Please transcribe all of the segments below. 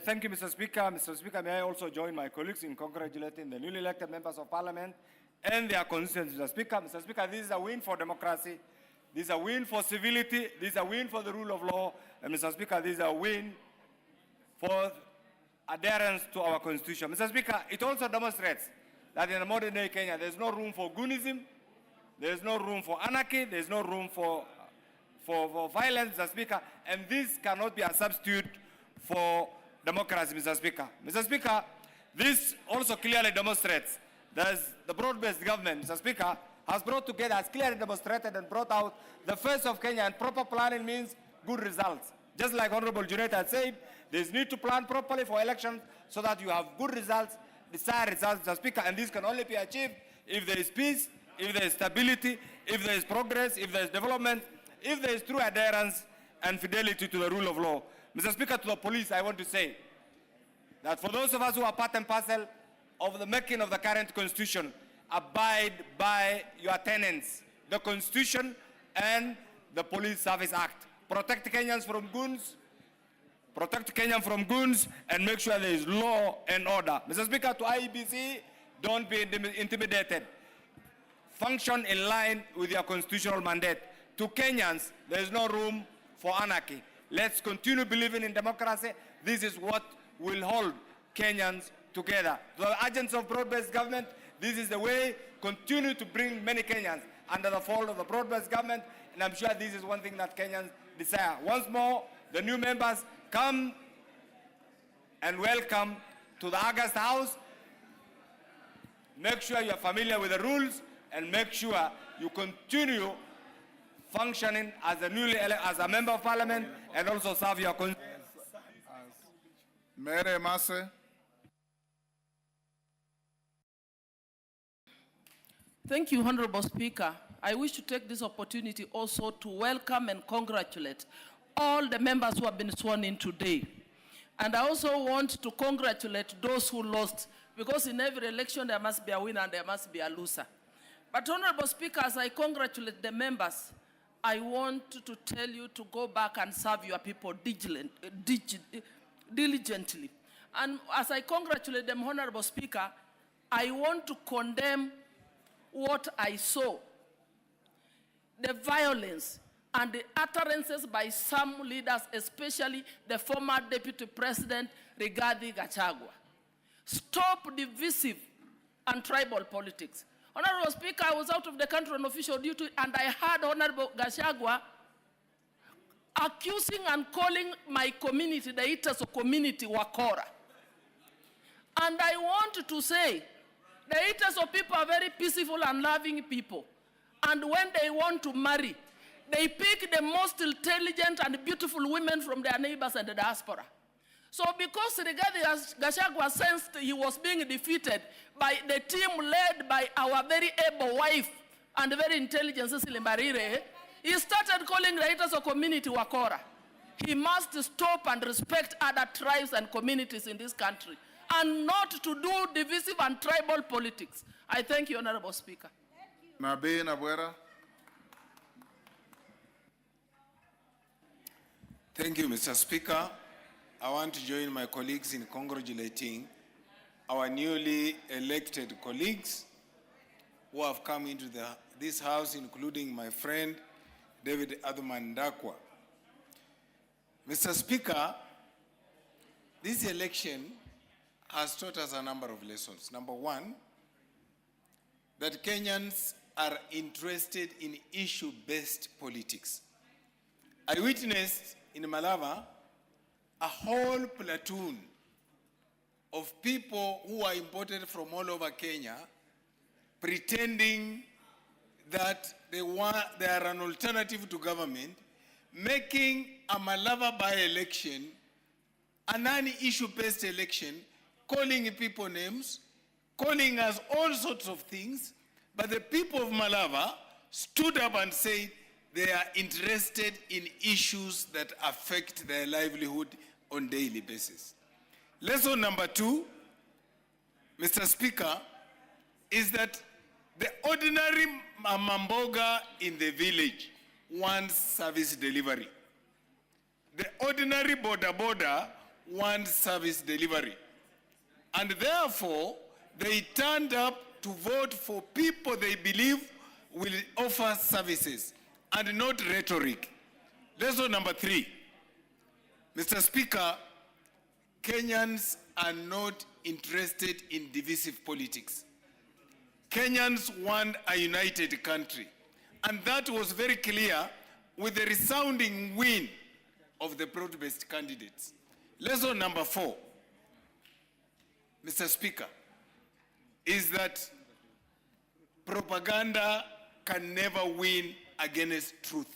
Thank you, Mr. Speaker. Mr. Speaker, may I also join my colleagues in congratulating the newly elected members of Parliament and their constituents, Mr. Speaker. Mr. Speaker, this is a win for democracy. This is a win for civility. This is a win for the rule of law. And Mr. Speaker, this is a win for adherence to our Constitution. Mr. Speaker, it also demonstrates that in a modern day Kenya, there's no room for goonism, there's no room for anarchy, there's no room for violence, Mr. Speaker, and this cannot be a substitute for democracy, Mr. Speaker. Mr. Speaker, this also clearly demonstrates that the broad-based government, Mr. Speaker, has brought together, has clearly demonstrated and brought out the face of Kenya, and proper planning means good results. Just like Honorable Junaid had said, there's need to plan properly for elections so that you have good results, desired results, Mr. Speaker, and this can only be achieved if there is peace, if there is stability, if there is progress, if there is development, if there is true adherence and fidelity to the rule of law. Mr. Speaker, to the police, I want to say that for those of us who are part and parcel of the making of the current constitution, abide by your tenets, the Constitution and the Police Service Act. Protect Kenyans from goons, protect Kenyans from goons, and make sure there is law and order. Mr. Speaker, to IEBC, don't be intimidated. Function in line with your constitutional mandate. To Kenyans, there is no room for anarchy. Let's continue believing in democracy. This is what will hold Kenyans together. The agents of broad-based government, this is the way, continue to bring many Kenyans under the fold of the broad-based government, and I'm sure this is one thing that Kenyans desire. Once more, the new members come and welcome to the August House. Make sure you're familiar with the rules and make sure you continue functioning as a member of Parliament and also serve your country. Mbarire Emase. Thank you, Honorable Speaker. I wish to take this opportunity also to welcome and congratulate all the members who have been sworn in today. And I also want to congratulate those who lost, because in every election there must be a winner and there must be a loser. But Honorable Speaker, as I congratulate the members, I want to tell you to go back and serve your people diligently. And as I congratulate them, Honorable Speaker, I want to condemn what I saw, the violence and the utterances by some leaders, especially the former Deputy President Rigathi Gachagua. Stop divisive and tribal politics. Honorable Speaker, I was out of the country on official duty and I heard Honorable Gachagua accusing and calling my community, the Itaso community, Wakora. And I want to say, the Itaso people are very peaceful and loving people. And when they want to marry, they pick the most intelligent and beautiful women from their neighbors and the diaspora. So because Rigathi Gachagua sensed he was being defeated by the team led by our very able wife and very intelligent Mbarire, he started calling the Itaso community Wakora. He must stop and respect other tribes and communities in this country and not to do divisive and tribal politics. I thank you, Honorable Speaker. Nabii Nabwera. Thank you, Mr. Speaker. I want to join my colleagues in congratulating our newly elected colleagues who have come into this house, including my friend, David Adhuman Ndakwa. Mr. Speaker, this election has taught us a number of lessons. Number one, that Kenyans are interested in issue-based politics. I witnessed in Malava a whole platoon of people who are imported from all over Kenya pretending that they are an alternative to government, making a Malava by-election a non-issue-based election, calling people names, calling us all sorts of things, but the people of Malava stood up and said they are interested in issues that affect their livelihood on a daily basis. Lesson number two, Mr. Speaker, is that the ordinary mamboga in the village wants service delivery. The ordinary border want service delivery. And therefore, they turned up to vote for people they believe will offer services and not rhetoric. Lesson number 3. Mr. Speaker, Kenyans are not interested in divisive politics. Kenyans want a united country. And that was very clear with the resounding win of the broad-based candidates. Lesson number 4, Mr. Speaker, is that propaganda can never win against truth.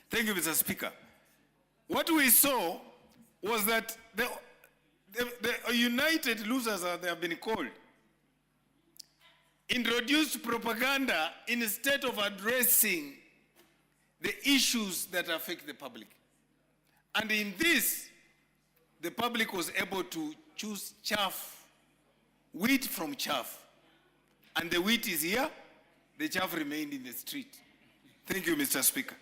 Thank you, Mr. Speaker. What we saw was that the united losers, as they have been called, introduced propaganda instead of addressing the issues that affect the public. And in this, the public was able to choose chaff, wheat from chaff. And the wheat is here, the chaff remained in the street. Thank you, Mr. Speaker.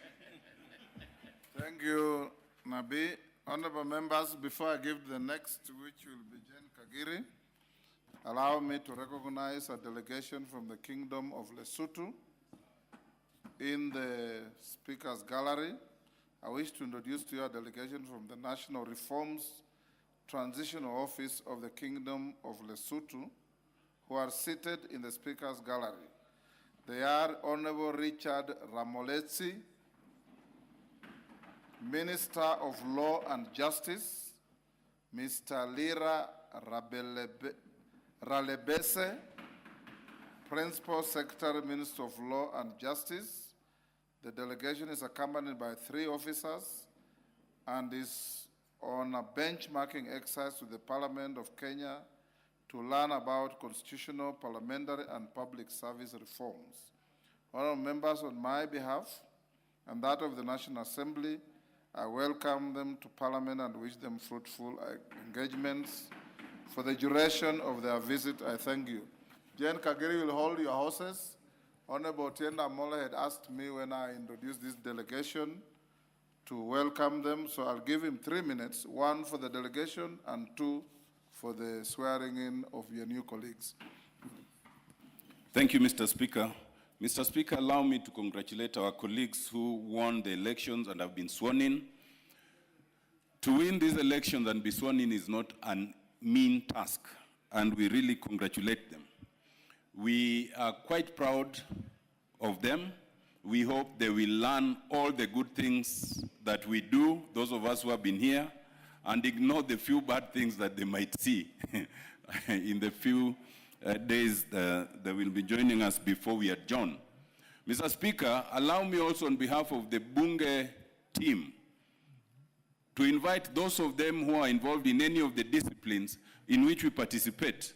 Thank you, Nabi. Honorable members, before I give the next, which will be Jane Kagiri, allow me to recognize a delegation from the Kingdom of Lesotho in the Speaker's Gallery. I wish to introduce to you a delegation from the National Reforms Transitional Office of the Kingdom of Lesotho, who are seated in the Speaker's Gallery. They are Honorable Richard Ramoletsi, Minister of Law and Justice, Mr. Lira Ralebese, Principal Secretary, Minister of Law and Justice. The delegation is accompanied by 3 officers and is on a benchmarking exercise with the Parliament of Kenya to learn about constitutional, parliamentary, and public service reforms. Honorable members, on my behalf and that of the National Assembly, I welcome them to Parliament and wish them fruitful engagements. For the duration of their visit, I thank you. Jane Kagiri will hold your horses. Honorable Tienda Mola had asked me when I introduced this delegation to welcome them, so I'll give him 3 minutes, 1 for the delegation and 2 for the swearing in of your new colleagues. Thank you, Mr. Speaker. Mr. Speaker, allow me to congratulate our colleagues who won the elections and have been sworn in. To win these elections and be sworn in is not a mean task, and we really congratulate them. We are quite proud of them. We hope they will learn all the good things that we do, those of us who have been here, and ignore the few bad things that they might see in the few days they will be joining us before we adjourn. Mr. Speaker, allow me also on behalf of the Bunge team to invite those of them who are involved in any of the disciplines in which we participate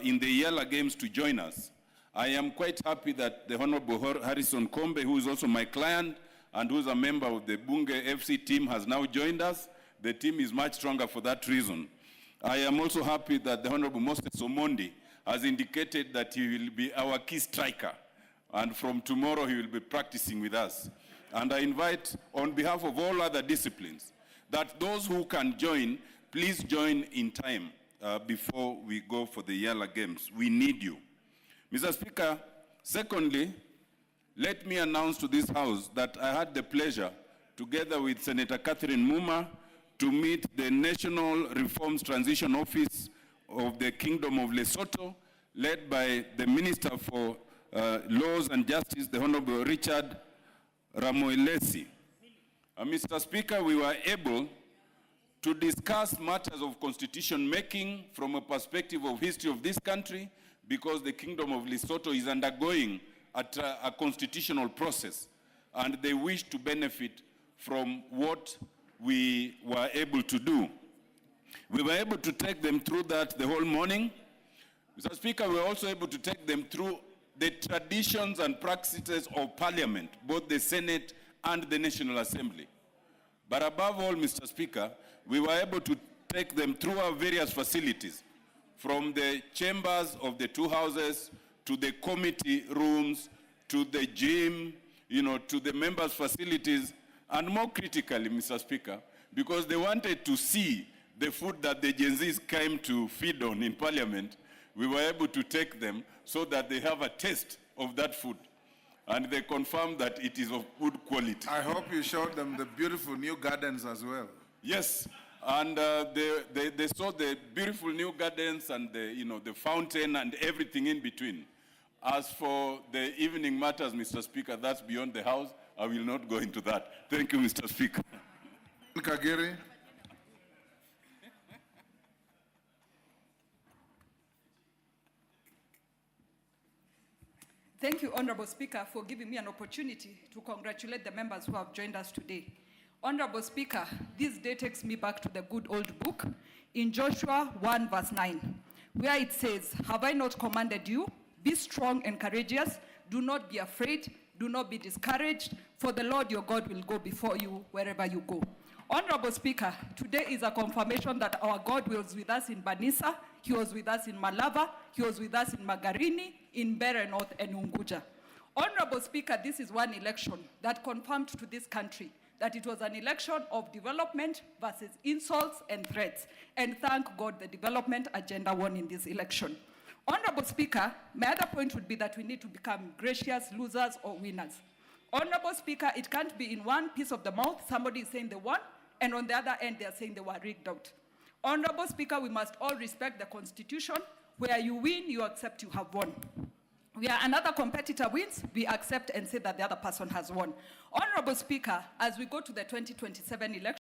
in the Yala Games to join us. I am quite happy that the Honorable Harrison Kombe, who is also my client and who is a member of the Bunge FC team, has now joined us. The team is much stronger for that reason. I am also happy that the Honorable Moses Omondi has indicated that he will be our key striker. And from tomorrow, he will be practicing with us. And I invite, on behalf of all other disciplines, that those who can join, please join in time before we go for the Yala Games. We need you. Mr. Speaker, secondly, let me announce to this House that I had the pleasure, together with Senator Catherine Muma, to meet the National Reforms Transition Office of the Kingdom of Lesotho, led by the Minister for Laws and Justice, the Honorable Richard Ramoelesi. Mr. Speaker, we were able to discuss matters of constitution making from a perspective of history of this country, because the Kingdom of Lesotho is undergoing a constitutional process, and they wish to benefit from what we were able to do. We were able to take them through that the whole morning. Mr. Speaker, we were also able to take them through the traditions and practices of Parliament, both the Senate and the National Assembly. But above all, Mr. Speaker, we were able to take them through our various facilities, from the chambers of the two houses to the committee rooms, to the gym, to the members' facilities, and more critically, Mr. Speaker, because they wanted to see the food that the Gen Zs came to feed on in Parliament, we were able to take them so that they have a taste of that food. And they confirmed that it is of good quality. I hope you showed them the beautiful new gardens as well. Yes, and they saw the beautiful new gardens and the fountain and everything in between. As for the evening matters, Mr. Speaker, that's beyond the House. I will not go into that. Thank you, Mr. Speaker. Kagiri. Thank you, Honorable Speaker, for giving me an opportunity to congratulate the members who have joined us today. Honorable Speaker, this day takes me back to the good old book in Joshua 1 verse 9, where it says, "Have I not commanded you? Be strong and courageous. Do not be afraid. Do not be discouraged, for the Lord your God will go before you wherever you go." Honorable Speaker, today is a confirmation that our God was with us in Banisa, He was with us in Malava, He was with us in Magarini, in Mbarire North, and Unguja. Honorable Speaker, this is one election that confirmed to this country that it was an election of development versus insults and threats. And thank God the development agenda won in this election. Honorable Speaker, my other point would be that we need to become gracious losers or winners. Honorable Speaker, it can't be in one piece of the mouth, somebody is saying they won, and on the other end, they are saying they were rigged out. Honorable Speaker, we must all respect the Constitution. Where you win, you accept you have won. Where another competitor wins, we accept and say that the other person has won. Honorable Speaker, as we go to the 2027 election,